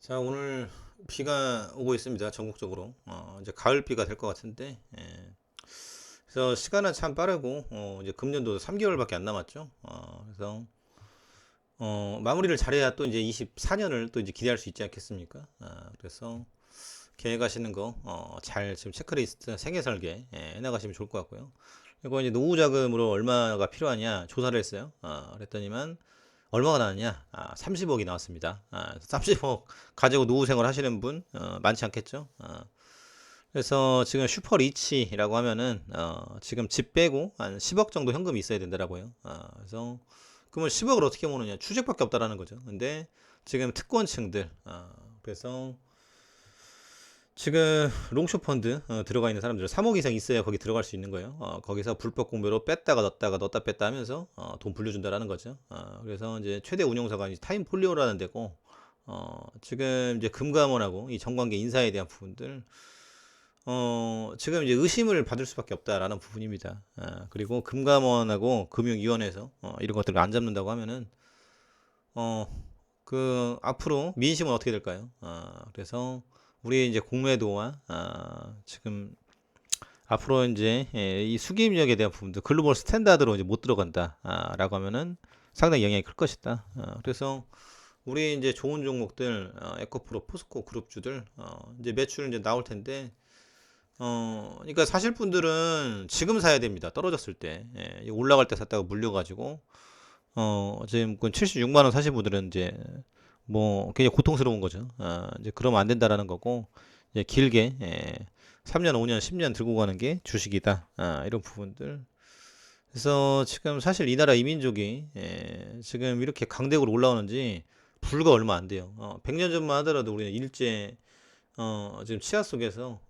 자, 오늘 비가 오고 있습니다. 전국적으로. 이제 가을 비가 될 것 같은데, 그래서 시간은 참 빠르고, 이제 금년도 3개월밖에 안 남았죠. 그래서, 마무리를 잘해야 또 이제 24년을 또 이제 기대할 수 있지 않겠습니까? 그래서 계획하시는 거, 잘 지금 체크리스트 생애 설계, 해나가시면 좋을 것 같고요. 그리고 이제 노후 자금으로 얼마가 필요하냐 조사를 했어요. 그랬더니만, 얼마가 나왔냐? 30억이 나왔습니다. 30억 가지고 노후 생활 하시는 분 많지 않겠죠? 그래서 지금 슈퍼리치라고 하면은 지금 집 빼고 한 10억 정도 현금이 있어야 된다라고요. 그래서 그러면 10억을 어떻게 모느냐? 추적밖에 없다라는 거죠. 근데 지금 특권층들 그래서 지금 롱숏 펀드 들어가 있는 사람들 3억 이상 있어야 거기 들어갈 수 있는 거예요. 거기서 불법 공매로 뺐다가 넣었다 뺐다 하면서 돈 불려준다라는 거죠. 그래서 이제 최대 운용사가 이제 타임폴리오라는 데고 지금 이제 금감원하고 이 정관계 인사에 대한 부분들 지금 이제 의심을 받을 수밖에 없다라는 부분입니다. 그리고 금감원하고 금융위원회에서 이런 것들을 안 잡는다고 하면은 어, 그 앞으로 민심은 어떻게 될까요? 그래서 우리 이제 공매도와 지금 앞으로 이제 이 수기입력에 대한 부분도 글로벌 스탠다드로 이제 못 들어간다라고 하면은 상당히 영향이 클 것이다. 그래서 우리 이제 좋은 종목들 에코프로, 포스코 그룹주들 이제 매출 이제 나올 텐데 그러니까 사실 분들은 지금 사야 됩니다. 떨어졌을 때 올라갈 때 샀다가 물려가지고 지금 그 76만 원 사신 분들은 이제 뭐 굉장히 고통스러운 거죠. 이제 그러면 안 된다라는 거고 이제 길게 3년, 5년, 10년 들고 가는 게 주식이다. 이런 부분들. 그래서 지금 사실 이 나라 이민족이 지금 이렇게 강대국으로 올라오는지 불과 얼마 안 돼요. 100년 전만 하더라도 우리는 일제 지금 치하 속에서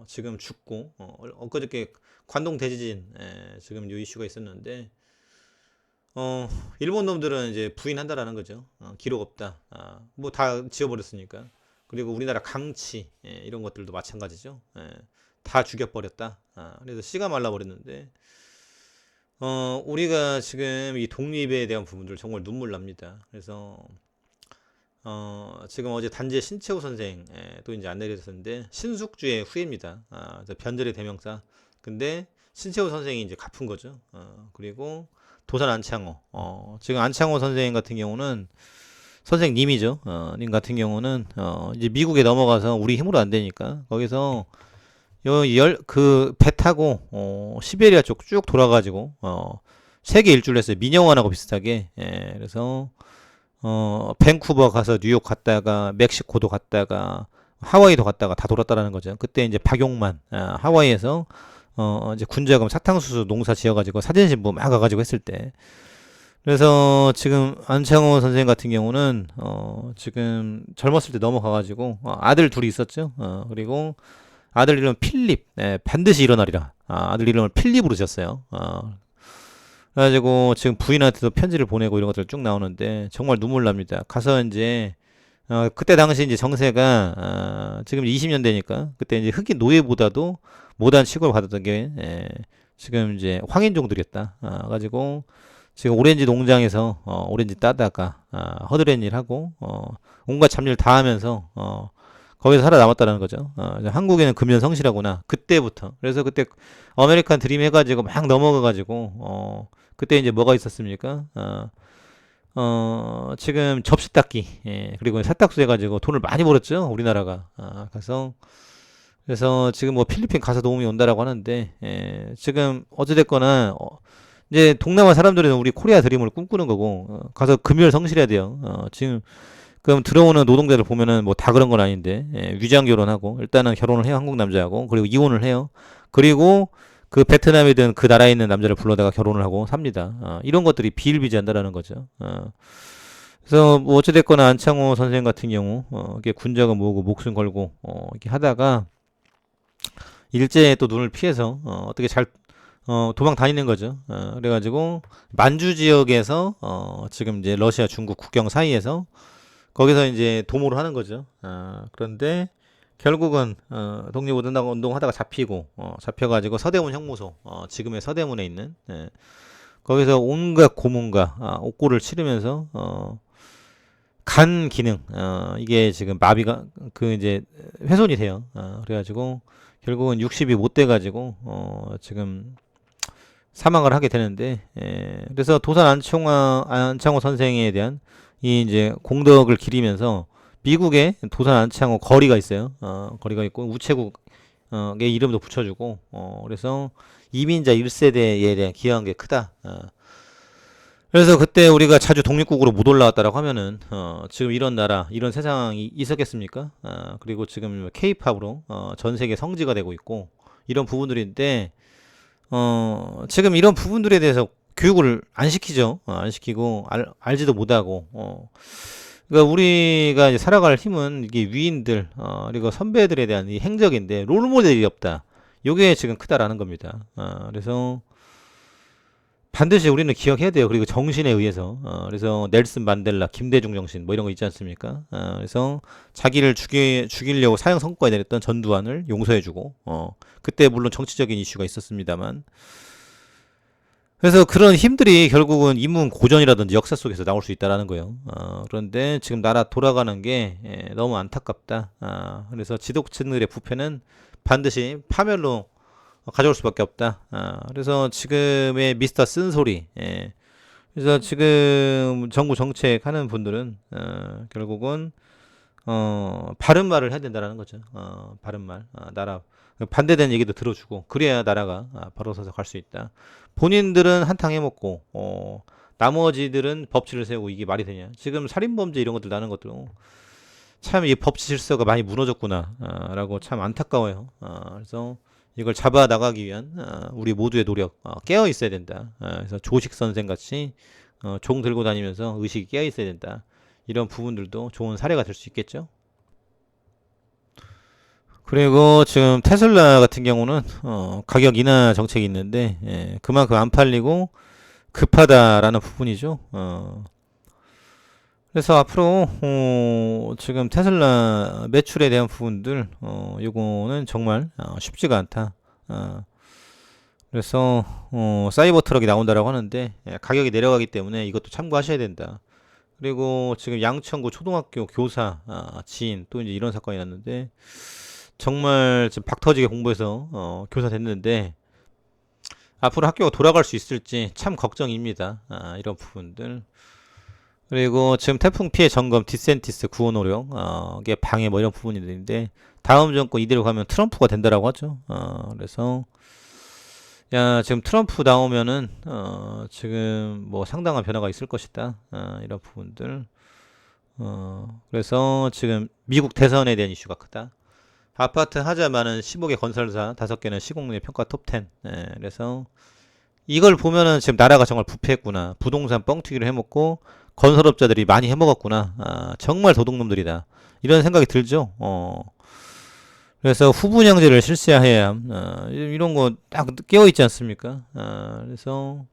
지금 죽고 엊그저께 관동 대지진 지금 요 이슈가 있었는데 일본 놈들은 이제 부인한다라는 거죠. 기록 없다. 뭐 다 지워버렸으니까. 그리고 우리나라 강치 이런 것들도 마찬가지죠. 다 죽여버렸다. 그래서 씨가 말라버렸는데 우리가 지금 이 독립에 대한 부분들 정말 눈물 납니다. 그래서 지금 어제 단재 신채호 선생 또 이제 안 내려졌는데 신숙주의 후예입니다. 변절의 대명사. 근데 신채호 선생이 이제 갚은 거죠. 그리고 도산 안창호. 지금 안창호 선생 같은 경우는 선생님이죠. 님 같은 경우는 이제 미국에 넘어가서 우리 힘으로 안 되니까 거기서 그 배 타고 시베리아 쪽 쭉 돌아가지고 세계 일주를 했어요. 민영환하고 비슷하게. 그래서 밴쿠버 가서 뉴욕 갔다가 멕시코도 갔다가 하와이도 갔다가 다 돌았다라는 거죠. 그때 이제 박용만 하와이에서 이제 군자금 사탕수수 농사 지어가지고 사진신부 막 가가지고 했을 때. 그래서 지금 안창호 선생 같은 경우는 지금 젊었을 때 넘어가가지고 아들 둘이 있었죠. 그리고 아들 이름 필립, 반드시 일어나리라. 아들 이름을 필립으로 지었어요. 그래가지고 지금 부인한테도 편지를 보내고 이런 것들 쭉 나오는데 정말 눈물 납니다. 가서 이제 그때 당시 이제 정세가 지금 20년 되니까 그때 이제 흑인 노예보다도 못한 취급을 받았던 게 지금 이제 황인종들이었다. 가지고 지금 오렌지 농장에서 오렌지 따다가 허드렛 일 하고 온갖 잡일 다 하면서 거기서 살아남았다는 거죠. 한국에는 금연성실하구나. 그때부터. 그래서 그때 아메리칸 드림 해가지고 막 넘어가가지고 그때 이제 뭐가 있었습니까? 지금 접시 닦기, 그리고 세탁소 해가지고 돈을 많이 벌었죠, 우리나라가. 그래서 지금 뭐 필리핀 가서 도움이 온다라고 하는데, 지금 어찌됐거나, 이제 동남아 사람들은 우리 코리아 드림을 꿈꾸는 거고, 가서 금열 성실해야 돼요. 지금, 그럼 들어오는 노동자들 보면은 뭐 다 그런 건 아닌데, 위장 결혼하고, 일단은 결혼을 해요, 한국 남자하고, 그리고 이혼을 해요. 그리고 그 베트남이든 그 나라에 있는 남자를 불러다가 결혼을 하고 삽니다. 이런 것들이 비일비재한다라는 거죠. 그래서 뭐 어찌됐거나 안창호 선생 같은 경우 이게 군자금 모으고 목숨 걸고 이렇게 하다가 일제에 또 눈을 피해서 어떻게 잘 도망 다니는 거죠. 그래가지고 만주 지역에서 지금 이제 러시아 중국 국경 사이에서 거기서 이제 도모를 하는 거죠. 그런데 결국은 독립운동 하다가 잡히고 잡혀가지고 서대문 형무소 지금의 서대문에 있는 거기서 온갖 고문과 옥고를 치르면서 간 기능, 이게 지금 마비가, 이제 훼손이 돼요. 그래가지고, 결국은 60이 못 돼가지고, 지금 사망을 하게 되는데, 그래서 도산 안창호 선생에 대한 이 이제 공덕을 기리면서 미국의 도산 안창호 거리가 있어요. 거리가 있고, 우체국의 이름도 붙여주고, 그래서 이민자 1세대에 대한 기여한 게 크다. 그래서 그때 우리가 자주 독립국으로 못 올라왔다라고 하면은 지금 이런 나라 이런 세상이 있었겠습니까? 그리고 지금 케이팝으로 전 세계 성지가 되고 있고 이런 부분들인데 지금 이런 부분들에 대해서 교육을 안 시키죠. 안 시키고 알지도 못하고 그러니까 우리가 이제 살아갈 힘은 이게 위인들 그리고 선배들에 대한 이 행적인데 롤모델이 없다. 요게 지금 크다라는 겁니다. 그래서 반드시 우리는 기억해야 돼요. 그리고 정신에 의해서. 그래서 넬슨 만델라, 김대중 정신 뭐 이런 거 있지 않습니까? 그래서 자기를 죽이려고 사형 선고에 내렸던 전두환을 용서해주고, 그때 물론 정치적인 이슈가 있었습니다만, 그래서 그런 힘들이 결국은 인문 고전이라든지 역사 속에서 나올 수 있다라는 거예요. 그런데 지금 나라 돌아가는 게 너무 안타깝다. 그래서 지도층들의 부패는 반드시 파멸로 가져올 수밖에 없다. 그래서 지금의 미스터 쓴소리. 그래서 지금 정부 정책 하는 분들은 결국은 바른 말을 해야 된다라는 거죠. 바른 말. 나라 반대되는 얘기도 들어주고 그래야 나라가 바로 서서 갈 수 있다. 본인들은 한탕 해먹고 나머지들은 법치를 세우고 이게 말이 되냐? 지금 살인범죄 이런 것들 나는 것도 참 이 법치 질서가 많이 무너졌구나라고 참 안타까워요. 그래서 이걸 잡아 나가기 위한 우리 모두의 노력 깨어 있어야 된다. 그래서 조식 선생 같이 종 들고 다니면서 의식이 깨어 있어야 된다. 이런 부분들도 좋은 사례가 될 수 있겠죠. 그리고 지금 테슬라 같은 경우는 가격 인하 정책이 있는데 그만큼 안 팔리고 급하다라는 부분이죠. 그래서 앞으로 지금 테슬라 매출에 대한 부분들 요거는 정말 쉽지가 않다. 그래서 사이버 트럭이 나온다라고 하는데 가격이 내려가기 때문에 이것도 참고하셔야 된다. 그리고 지금 양천구 초등학교 교사 지인 또 이제 이런 사건이 났는데 정말 지금 박터지게 공부해서 교사 됐는데 앞으로 학교가 돌아갈 수 있을지 참 걱정입니다. 이런 부분들. 그리고 지금 태풍 피해 점검 디센티스 구호 노력 이게 방해 뭐 이런 부분이 있는데 다음 정권 이대로 가면 트럼프가 된다라고 하죠. 그래서 야 지금 트럼프 나오면은 지금 뭐 상당한 변화가 있을 것이다. 이런 부분들. 그래서 지금 미국 대선에 대한 이슈가 크다. 아파트 하자마는 15개 건설사 5개는 시공의 평가 톱10. 그래서 이걸 보면은 지금 나라가 정말 부패했구나. 부동산 뻥튀기를 해먹고 건설업자들이 많이 해먹었구나. 정말 도둑놈들이다. 이런 생각이 들죠. 그래서 후분양제를 실시해야 함. 이런 거 딱 깨어있지 않습니까? 그래서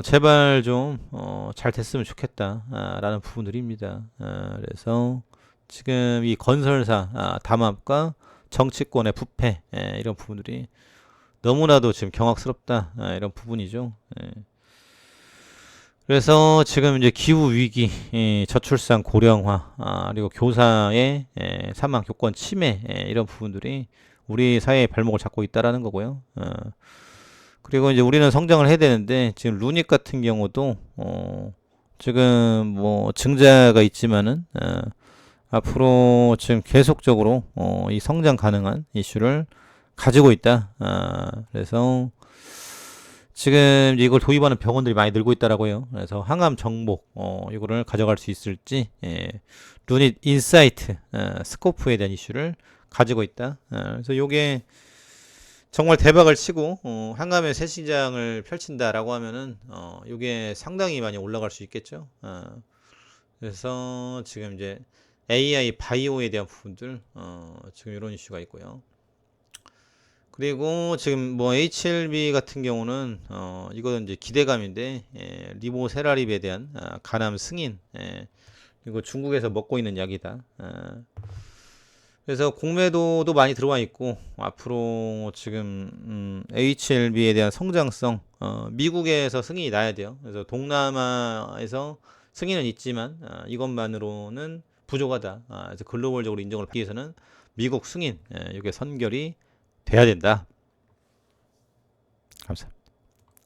제발 좀 잘 됐으면 좋겠다. 라는 부분들입니다. 그래서 지금 이 건설사 담합과 정치권의 부패 이런 부분들이 너무나도 지금 경악스럽다. 이런 부분이죠. 그래서 지금 이제 기후 위기, 저출산 고령화, 그리고 교사의 사망, 교권 침해 이런 부분들이 우리 사회의 발목을 잡고 있다라는 거고요. 그리고 이제 우리는 성장을 해야 되는데 지금 루닉 같은 경우도 지금 뭐 증자가 있지만은 앞으로 지금 계속적으로 이 성장 가능한 이슈를 가지고 있다. 그래서 지금 이걸 도입하는 병원들이 많이 늘고 있다라고요. 그래서 항암 정복 이거를 가져갈 수 있을지 루닛 인사이트 스코프에 대한 이슈를 가지고 있다. 그래서 요게 정말 대박을 치고 항암의 새 시장을 펼친다라고 하면은 요게 상당히 많이 올라갈 수 있겠죠. 그래서 지금 이제 AI 바이오에 대한 부분들 지금 이런 이슈가 있고요. 그리고 지금 뭐 HLB 같은 경우는 이거는 이제 기대감인데 리보세라립에 대한 간암 승인 그리고 중국에서 먹고 있는 약이다. 그래서 공매도도 많이 들어와 있고 앞으로 지금 HLB에 대한 성장성 미국에서 승인이 나야 돼요. 그래서 동남아에서 승인은 있지만 이것만으로는 부족하다. 그래서 글로벌적으로 인정을 받기 위해서는 미국 승인, 이게 선결이 돼야 된다.